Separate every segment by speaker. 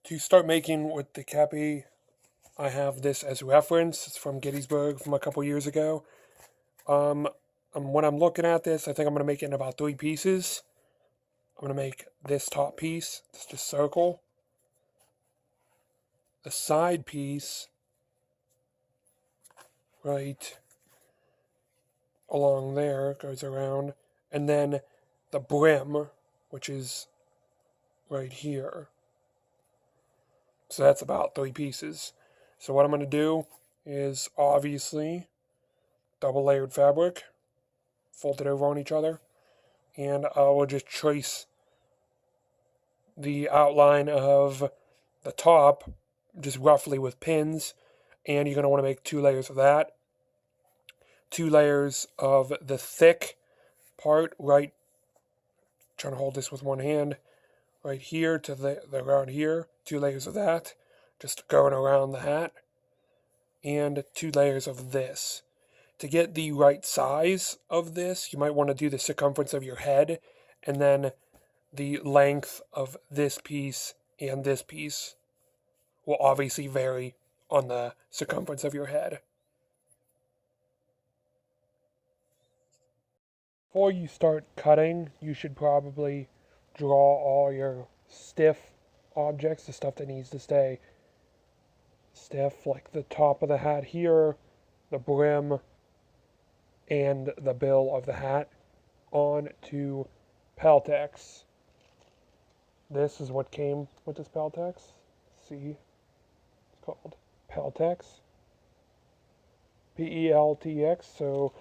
Speaker 1: To start making with the Cappy, I have this as reference. It's from Gettysburg from a couple years ago. Um, when I'm looking at this, I think I'm going to make it in about 3 pieces. I'm going to make this top piece, it's just circle. The side piece, right along there, goes around. And then the brim, which is right here. So that's about 3 pieces. So what I'm going to do is obviously double layered fabric, fold it over on each other, and I will just trace the outline of the top just roughly with pins. And you're going to want to make 2 layers of that, 2 layers of the thick part, right, trying to hold this with one hand, right here to the around here, 2 layers of that, just going around the hat, and 2 layers of this. To get the right size of this, you might want to do the circumference of your head, and then the length of this piece and this piece will obviously vary on the circumference of your head. Before you start cutting, you should probably draw all your stiff objects, the stuff that needs to stay stiff, like the top of the hat here, the brim, and the bill of the hat, onto Peltex. This is what came with this Peltex. See, it's called Peltex. Peltx. So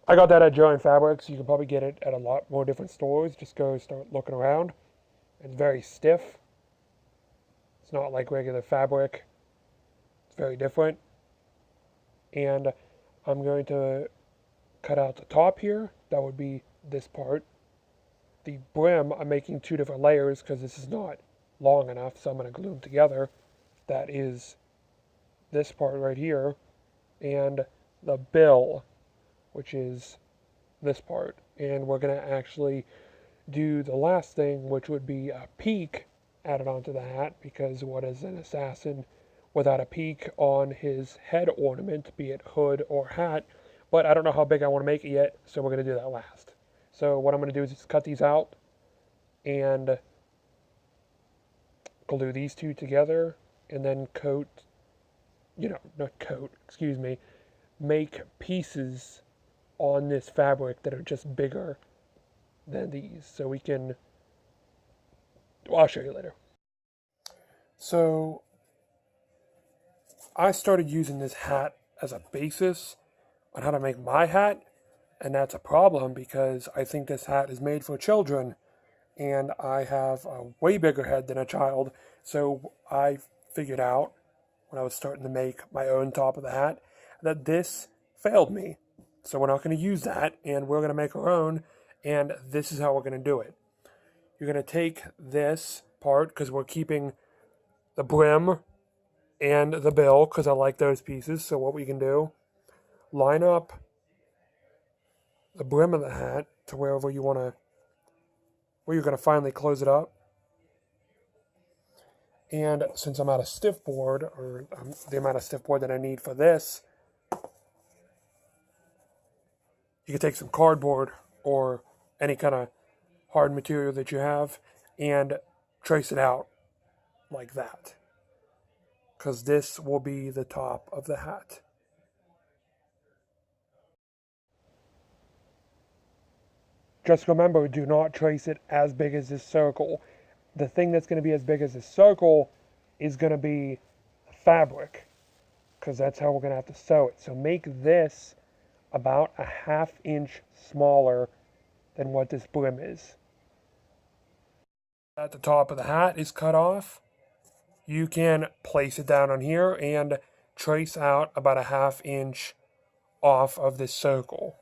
Speaker 1: I got that at Giant Fabrics. You can probably get it at a lot more different stores. Just go start looking around. It's very stiff. It's not like regular fabric. It's very different. And I'm going to cut out the top here. That would be this part. The brim, I'm making 2 different layers because this is not long enough, so I'm going to glue them together. That is this part right here. And the bill, which is this part. And we're going to actually do the last thing, which would be a peak added onto the hat, because what is an assassin without a peak on his head ornament, be it hood or hat? But I don't know how big I want to make it yet, so we're going to do that last. So what I'm going to do is just cut these out and glue these 2 together, and then make pieces on this fabric that are just bigger than these. So we can, well, I'll show you later. So I started using this hat as a basis on how to make my hat, and that's a problem because I think this hat is made for children, and I have a way bigger head than a child. So I figured out when I was starting to make my own top of the hat that this failed me. So we're not going to use that, and we're going to make our own, and this is how we're going to do it. You're going to take this part, because we're keeping the brim and the bill, because I like those pieces. So what we can do, line up the brim of the hat to wherever you want to, where you're going to finally close it up. And since I'm out of stiff board, or the amount of stiff board that I need for this, you can take some cardboard or any kind of hard material that you have and trace it out like that, because this will be the top of the hat. Just remember, do not trace it as big as this circle. The thing that's going to be as big as this circle is going to be the fabric, because that's how we're going to have to sew it. So make this about a 1/2 inch smaller than what this brim is. At the top of the hat is cut off. You can place it down on here and trace out about a 1/2 inch off of this circle.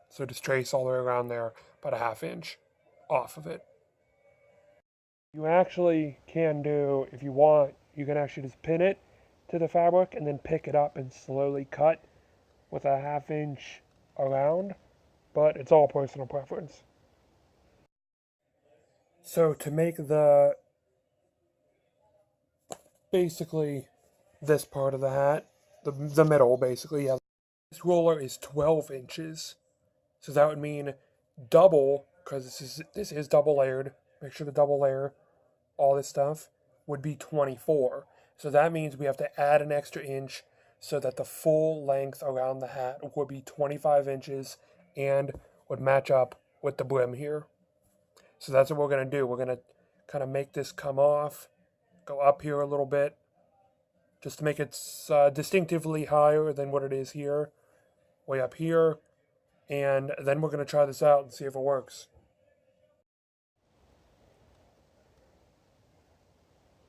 Speaker 1: So just trace all the way around there, about a 1/2 inch off of it. You actually can do, if you want, you can actually just pin it to the fabric and then pick it up and slowly cut with a 1/2 inch around, but it's all personal preference. So to make the basically this part of the hat, the middle basically. Yeah. This roller is 12 inches, so that would mean double, because this is double layered. Make sure to double layer all this stuff, would be 24. So that means we have to add an extra inch so that the full length around the hat would be 25 inches and would match up with the brim here. So that's what we're going to do. We're going to kind of make this come off, go up here a little bit, just to make it distinctively higher than what it is here, way up here, and then we're going to try this out and see if it works.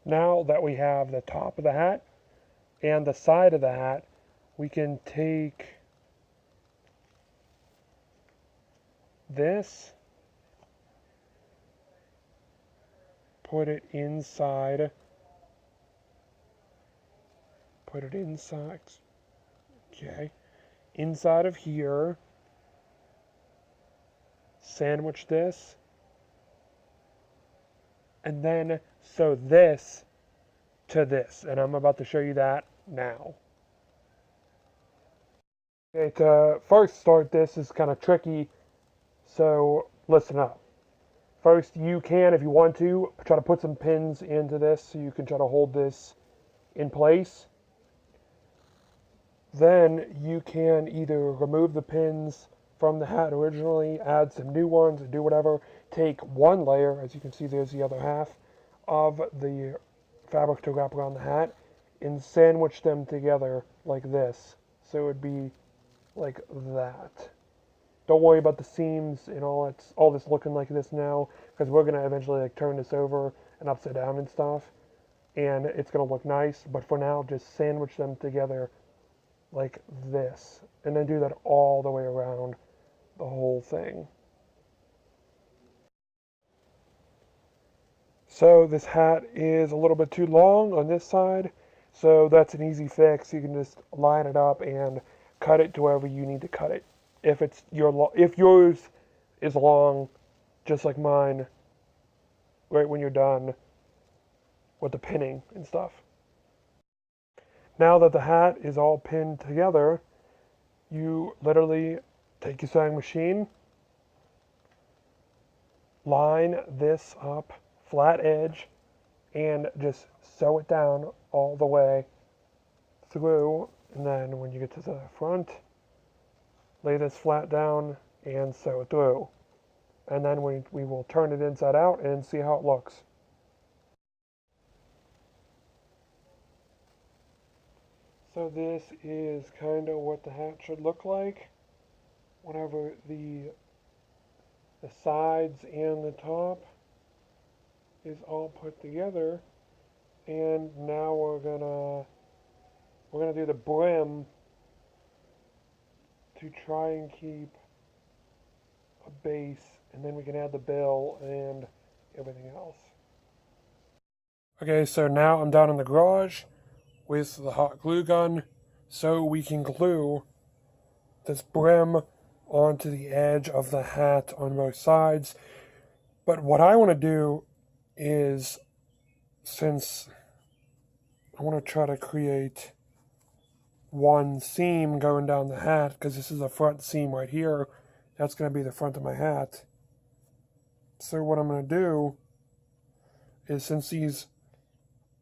Speaker 1: Now that we have the top of the hat and the side of the hat, we can take this, put it inside, okay, inside of here, sandwich this, and then sew this to this, and I'm about to show you that now. Okay, to first start this is kind of tricky, so listen up. First, you can, if you want to, try to put some pins into this so you can try to hold this in place. Then you can either remove the pins from the hat originally, add some new ones, or do whatever. Take one layer, as you can see there's the other half, of the fabric to wrap around the hat, and sandwich them together like this. So it would be like that. Don't worry about the seams and all this looking like this now, because we're gonna eventually like turn this over and upside down and stuff, and it's gonna look nice. But for now, just sandwich them together like this, and then do that all the way around the whole thing. So this hat is a little bit too long on this side, so that's an easy fix. You can just line it up and cut it to wherever you need to cut it. If yours is long, just like mine, right when you're done with the pinning and stuff. Now that the hat is all pinned together, you literally take your sewing machine, line this up, flat edge, and just sew it down all the way through. And then when you get to the front, lay this flat down and sew it through. And then we will turn it inside out and see how it looks. So this is kind of what the hat should look like whenever the sides and the top is all put together. And now we're gonna do the brim to try and keep a base, and then we can add the bill and everything else. Okay, so now I'm down in the garage with the hot glue gun, so we can glue this brim onto the edge of the hat on both sides. But what I want to do is, since I want to try to create one seam going down the hat, because this is the front seam right here, that's going to be the front of my hat. So what I'm going to do is, since these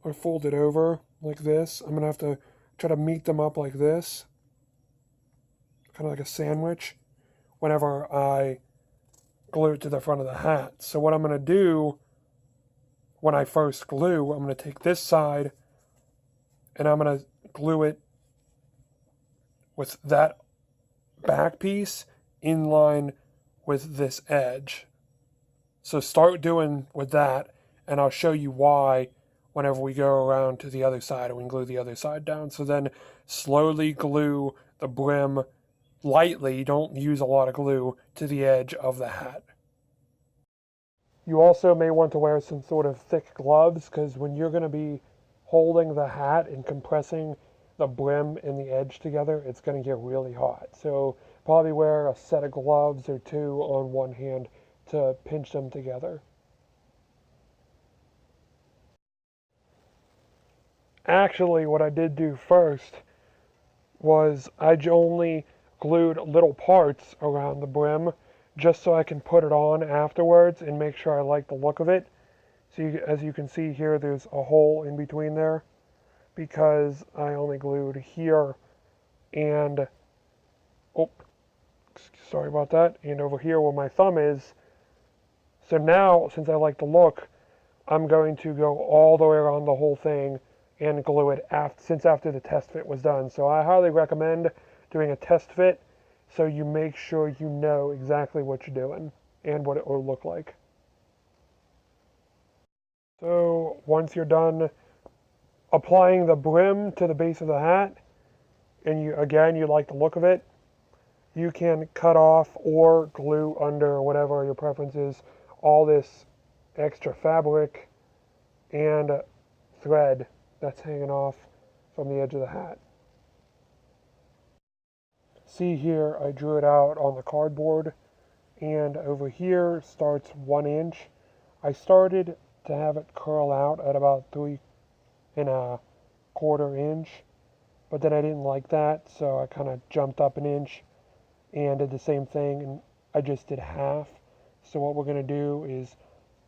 Speaker 1: are folded over like this, I'm going to have to try to meet them up like this, kind of like a sandwich, whenever I glue it to the front of the hat. So what I'm going to do when I first glue, I'm going to take this side and I'm going to glue it with that back piece in line with this edge. So start doing with that, and I'll show you why whenever we go around to the other side and we can glue the other side down. So then slowly glue the brim lightly, don't use a lot of glue, to the edge of the hat. You also may want to wear some sort of thick gloves, because when you're going to be holding the hat and compressing the brim and the edge together, it's going to get really hot. So probably wear a set of gloves or two on one hand to pinch them together. Actually, what I did do first was I only glued little parts around the brim just so I can put it on afterwards and make sure I like the look of it. So as you can see here, there's a hole in between there because I only glued here and, oh, sorry about that, and over here where my thumb is. So now, since I like the look, I'm going to go all the way around the whole thing and glue it after the test fit was done. So I highly recommend doing a test fit so you make sure you know exactly what you're doing and what it will look like. So once you're done applying the brim to the base of the hat, and you like the look of it, you can cut off or glue under, whatever your preference is, all this extra fabric and thread that's hanging off from the edge of the hat. See here, I drew it out on the cardboard, and over here starts 1 inch. I started to have it curl out at about 3¼ inch, but then I didn't like that, so I kind of jumped up 1 inch and did the same thing, and I just did half. So what we're going to do is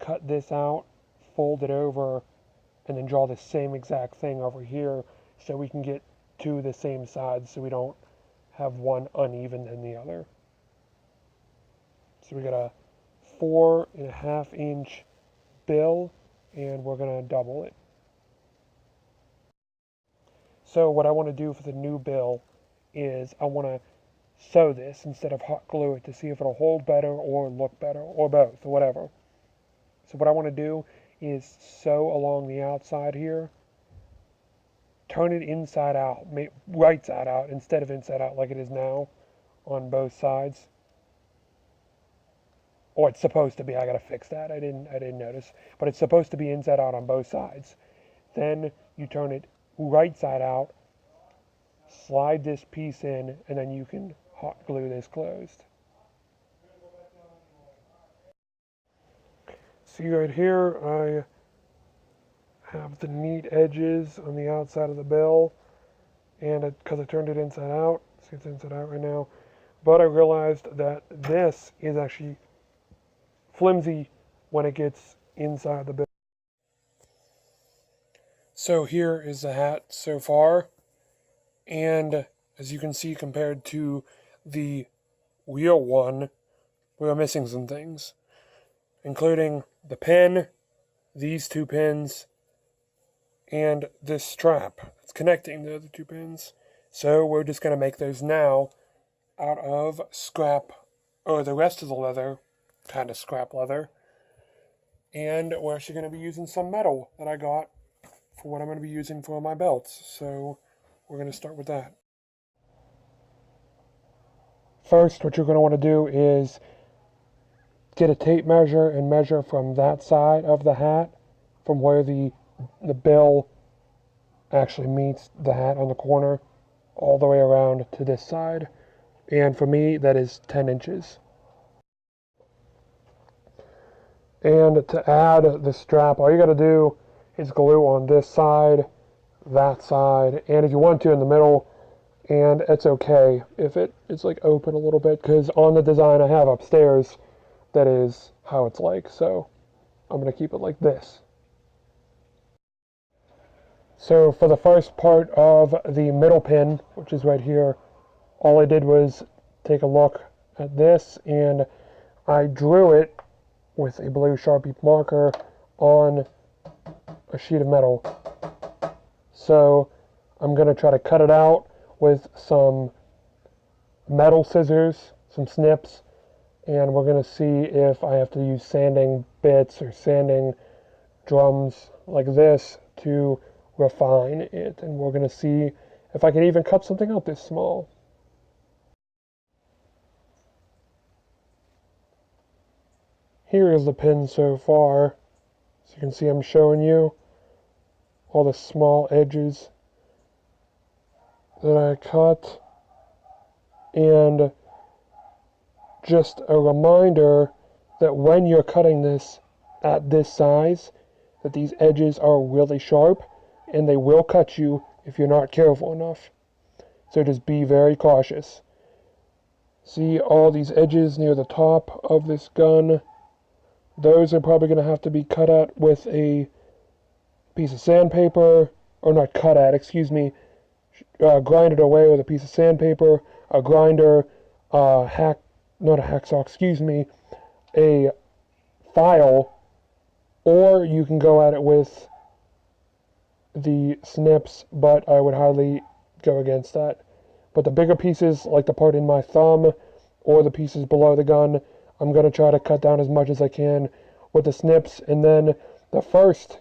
Speaker 1: cut this out, fold it over, and then draw the same exact thing over here so we can get to the same sides so we don't have one uneven than the other. So we got a 4½ inch bill, and we're going to double it. So what I want to do for the new bill is I want to sew this instead of hot glue it to see if it'll hold better or look better or both or whatever. So what I want to do is sew along the outside here, turn it inside out, right side out instead of inside out like it is now on both sides. Or it's supposed to be. I gotta fix that. I didn't notice, but it's supposed to be inside out on both sides. Then you turn it right side out, slide this piece in, and then you can hot glue this closed. See right here, I have the neat edges on the outside of the bill, and because I turned it inside out, see it's inside out right now, but I realized that this is actually flimsy when it gets inside the bill. So here is the hat so far, and as you can see, compared to the real one, we are missing some things, including the pin, these 2 pins, and this strap that's connecting the other 2 pins. So we're just going to make those now out of scrap, or the rest of the leather, kind of scrap leather. And we're actually going to be using some metal that I got for what I'm going to be using for my belts. So we're going to start with that. First, what you're going to want to do is get a tape measure and measure from that side of the hat, from where the bill actually meets the hat on the corner, all the way around to this side. And for me, that is 10 inches. And to add the strap, all you got to do is glue on this side, that side, and if you want to in the middle, and it's okay if it's like open a little bit, because on the design I have upstairs, that is how it's like, so I'm going to keep it like this. So for the first part of the middle pin, which is right here, all I did was take a look at this, and I drew it with a blue Sharpie marker on a sheet of metal. So I'm going to try to cut it out with some metal scissors, some snips, and we're going to see if I have to use sanding bits or sanding drums like this to refine it. And we're going to see if I can even cut something out this small. Here is the pin so far. So you can see I'm showing you all the small edges that I cut. And just a reminder that when you're cutting this at this size, that these edges are really sharp, and they will cut you if you're not careful enough. So just be very cautious. See all these edges near the top of this gun? Those are probably going to have to be cut out with a piece of sandpaper, or not cut out, excuse me, grinded away with a piece of sandpaper, a grinder, not a hacksaw, excuse me, a file, or you can go at it with the snips, but I would highly go against that. But the bigger pieces, like the part in my thumb, or the pieces below the gun, I'm going to try to cut down as much as I can with the snips, and then the first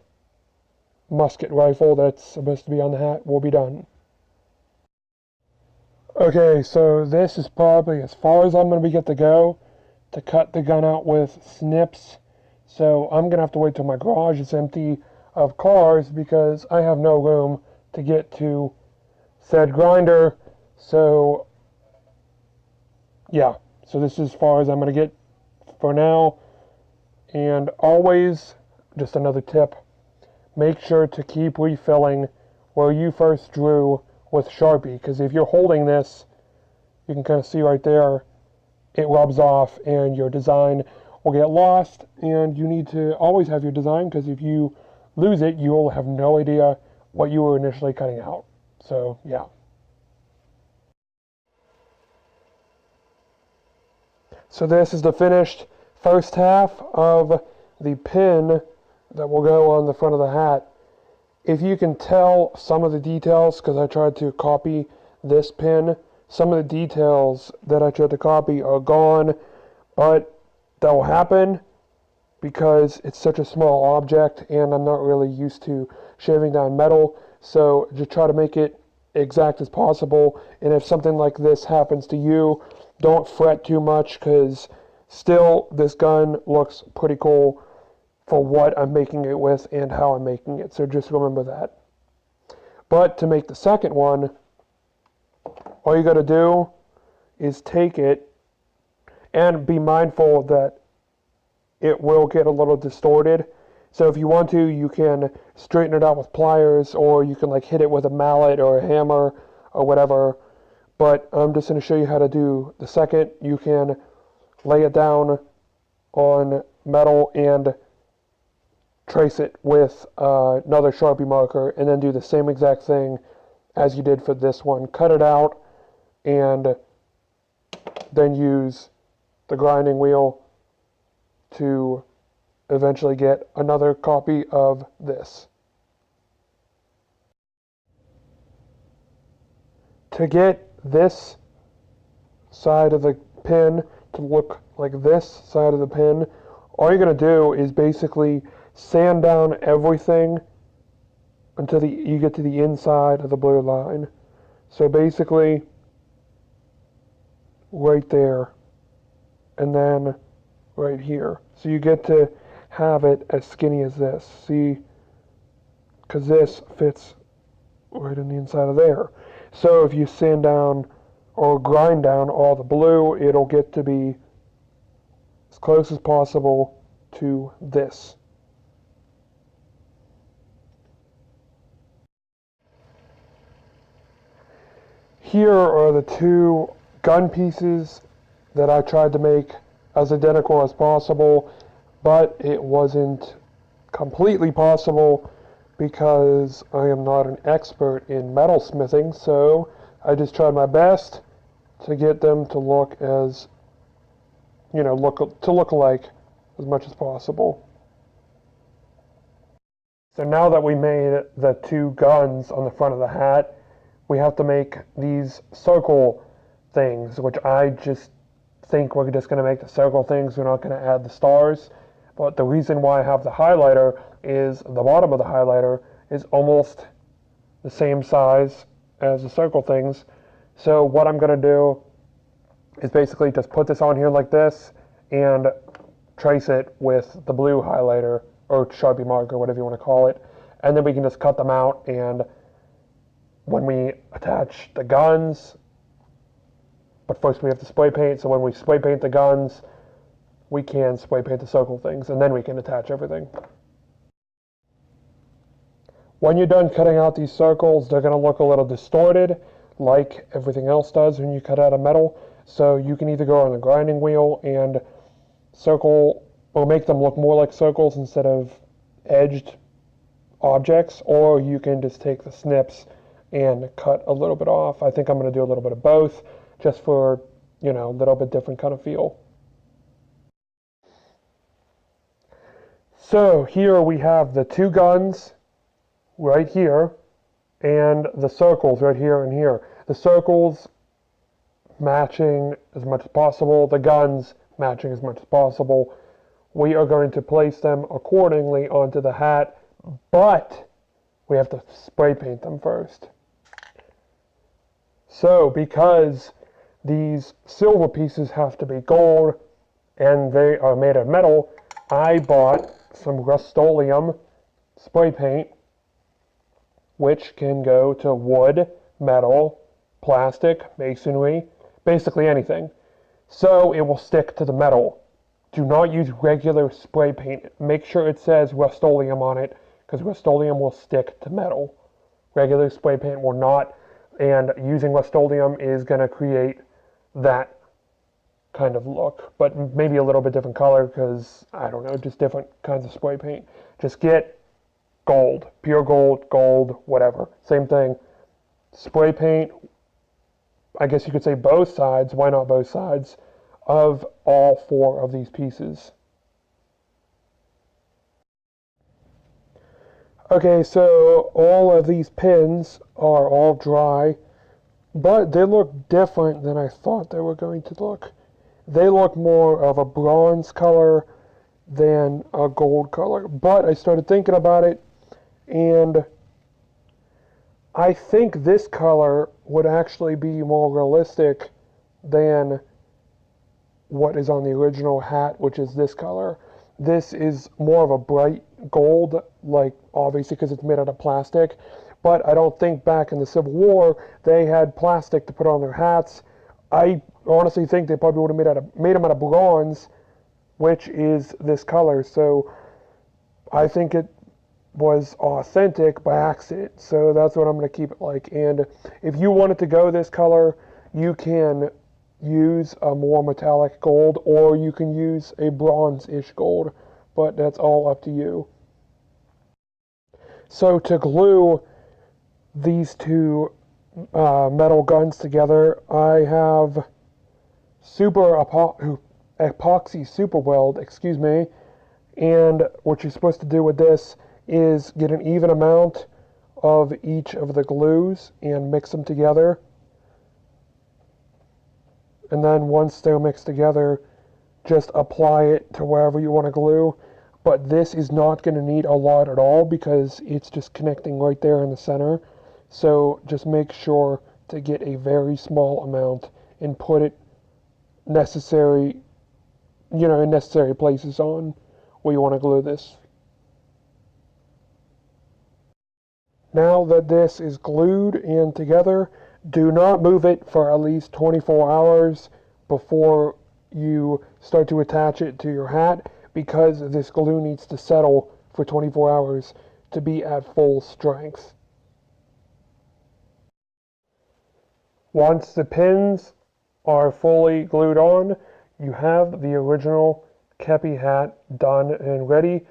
Speaker 1: musket rifle that's supposed to be on the hat will be done. Okay, so this is probably as far as I'm going to get to go to cut the gun out with snips. So I'm going to have to wait till my garage is empty of cars because I have no room to get to said grinder. So yeah, so this is as far as I'm going to get for now. And always, just another tip, make sure to keep refilling where you first drew with Sharpie, because if you're holding this, you can kind of see right there, it rubs off and your design will get lost, and you need to always have your design, because if you lose it, you will have no idea what you were initially cutting out. So yeah. So this is the finished first half of the pin that will go on the front of the hat. If you can tell some of the details, because I tried to copy this pin, some of the details that I tried to copy are gone, but that will happen because it's such a small object and I'm not really used to shaving down metal, so just try to make it exact as possible. And if something like this happens to you, don't fret too much, because still this gun looks pretty cool for what I'm making it with and how I'm making it. So just remember that. But to make the second one, all you got to do is take it and be mindful that it will get a little distorted. So if you want to, you can straighten it out with pliers, or you can like hit it with a mallet or a hammer or whatever. But I'm just going to show you how to do the second. You can lay it down on metal and trace it with another Sharpie marker, and then do the same exact thing as you did for this one. Cut it out and then use the grinding wheel to eventually get another copy of this. To get this side of the pin to look like this side of the pin, all you're going to do is basically sand down everything until you get to the inside of the blue line. So basically, right there, and then right here. So you get to have it as skinny as this. See? Because this fits right in the inside of there. So if you sand down or grind down all the blue, it'll get to be as close as possible to this. Here are the two gun pieces that I tried to make as identical as possible, but it wasn't completely possible because I am not an expert in metalsmithing, so I just tried my best to get them to look as, look alike as much as possible. So now that we made the two guns on the front of the hat, we have to make these circle things, which I just think we're just going to make the circle things. We're not going to add the stars. But the reason why I have the highlighter is the bottom of the highlighter is almost the same size as the circle things. So what I'm going to do is basically just put this on here like this and trace it with the blue highlighter or Sharpie marker, whatever you want to call it. And then we can just cut them out, and when we attach the guns, but first we have to spray paint, so when we spray paint the guns, we can spray paint the circle things, and then we can attach everything. When you're done cutting out these circles, they're going to look a little distorted, like everything else does when you cut out a metal. So you can either go on the grinding wheel and circle, or make them look more like circles instead of edged objects, or you can just take the snips and cut a little bit off. I think I'm going to do a little bit of both, just for, a little bit different kind of feel. So here we have the two guns right here, and the circles right here and here. The circles matching as much as possible, the guns matching as much as possible. We are going to place them accordingly onto the hat, but we have to spray paint them first. So because these silver pieces have to be gold and they are made of metal, I bought some Rust-Oleum spray paint, which can go to wood, metal, plastic, masonry, basically anything. So it will stick to the metal. Do not use regular spray paint. Make sure it says Rust-Oleum on it, because Rust-Oleum will stick to metal. Regular spray paint will not, and using Rust-Oleum is going to create that kind of look, but maybe a little bit different color, because, I don't know, just different kinds of spray paint. Just get gold, pure gold, whatever. Same thing. Spray paint, I guess you could say both sides, why not both sides, of all four of these pieces. Okay, so all of these pins are all dry, but they look different than I thought they were going to look. They look more of a bronze color than a gold color, but I started thinking about it, and I think this color would actually be more realistic than what is on the original hat, which is this color. This is more of a bright gold, like obviously because it's made out of plastic, but I don't think back in the Civil War they had plastic to put on their hats. I honestly think they probably would have made them out of bronze, which is this color. So I think it was authentic by accident. So that's what I'm going to keep it like. And if you wanted to go this color, you can use a more metallic gold, or you can use a bronze-ish gold, but that's all up to you. So to glue these two metal guns together, I have epoxy super weld, and what you're supposed to do with this is get an even amount of each of the glues and mix them together. And then once they're mixed together, just apply it to wherever you want to glue. But this is not going to need a lot at all because it's just connecting right there in the center. So just make sure to get a very small amount and put it in necessary places on where you want to glue this. Now that this is glued and together, do not move it for at least 24 hours before you start to attach it to your hat, because this glue needs to settle for 24 hours to be at full strength. Once the pins are fully glued on, you have the original kepi hat done and ready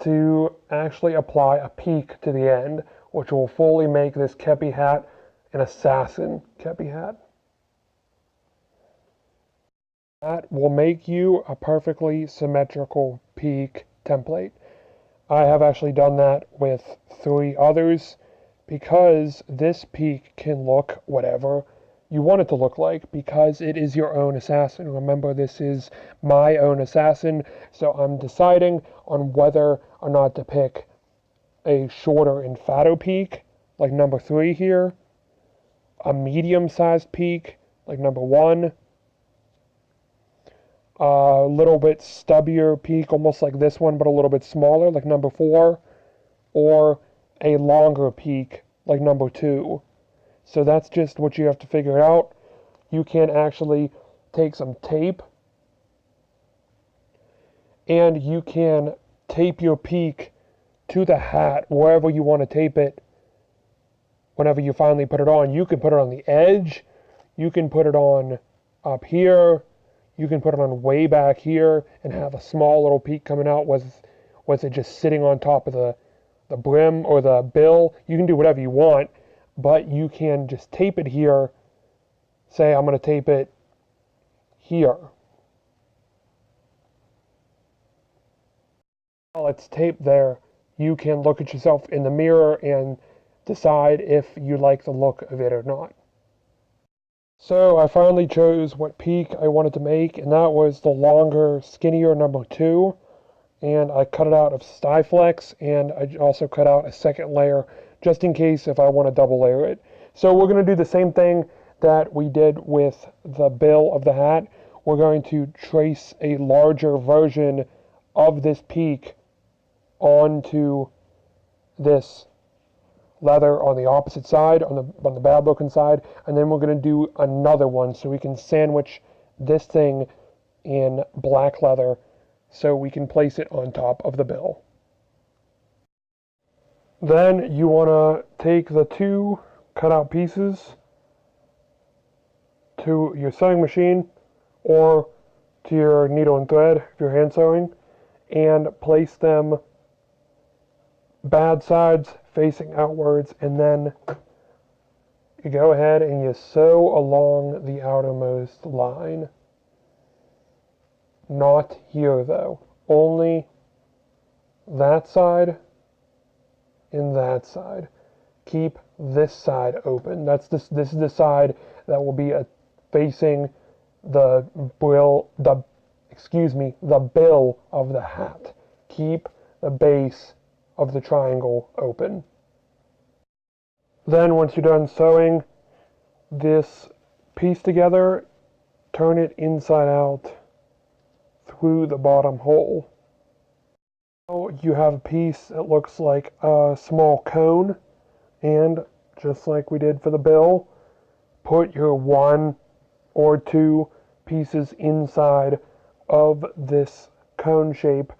Speaker 1: to actually apply a peak to the end, which will fully make this kepi hat an assassin kepi hat. That will make you a perfectly symmetrical peak template. I have actually done that with 3 others because this peak can look whatever you want it to look like, because it is your own assassin. Remember, this is my own assassin, so I'm deciding on whether or not to pick a shorter and fatter peak, like number 3 here, a medium-sized peak, like number 1, a little bit stubbier peak, almost like this one, but a little bit smaller, like number 4, or a longer peak, like number 2. So that's just what you have to figure out. You can actually take some tape, and you can tape your peak to the hat, wherever you want to tape it. Whenever you finally put it on, you can put it on the edge, you can put it on up here, you can put it on way back here and have a small little peak coming out. Was it just sitting on top of the brim or the bill? You can do whatever you want, but you can just tape it here. Say I'm going to tape it here. While it's taped there, you can look at yourself in the mirror and decide if you like the look of it or not. So I finally chose what peak I wanted to make, and that was the longer, skinnier number 2. And I cut it out of Styflex, and I also cut out a second layer just in case if I want to double layer it. So we're going to do the same thing that we did with the bill of the hat. We're going to trace a larger version of this peak onto this leather on the opposite side, on the bad looking side, and then we're going to do another one so we can sandwich this thing in black leather so we can place it on top of the bill. Then you want to take the 2 cutout pieces to your sewing machine or to your needle and thread if you're hand sewing, and place them bad sides facing outwards, and then you go ahead and you sew along the outermost line. Not here though, only that side and that side. Keep this side open. This is the side that will be facing the bill of the hat. Keep the base of the triangle open. Then once you're done sewing this piece together, turn it inside out through the bottom hole. Now you have a piece that looks like a small cone, and just like we did for the bill, put your 1 or 2 pieces inside of this cone shape.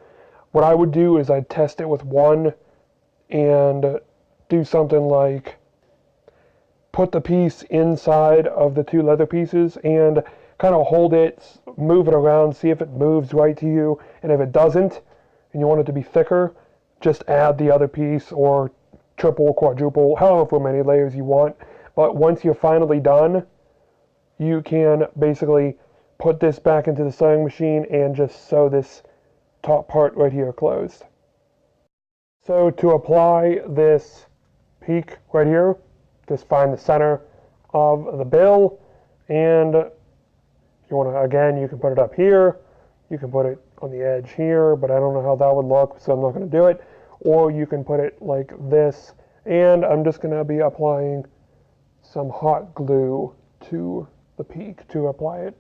Speaker 1: What I would do is I'd test it with 1 and do something like put the piece inside of the 2 leather pieces and kind of hold it, move it around, see if it moves right to you, and if it doesn't and you want it to be thicker, just add the other piece or triple, quadruple, however many layers you want. But once you're finally done, you can basically put this back into the sewing machine and just sew this top part right here closed. So to apply this peak right here, just find the center of the bill, and you want to, again, you can put it up here, you can put it on the edge here, but I don't know how that would look, so I'm not going to do it. Or you can put it like this, and I'm just going to be applying some hot glue to the peak to apply it.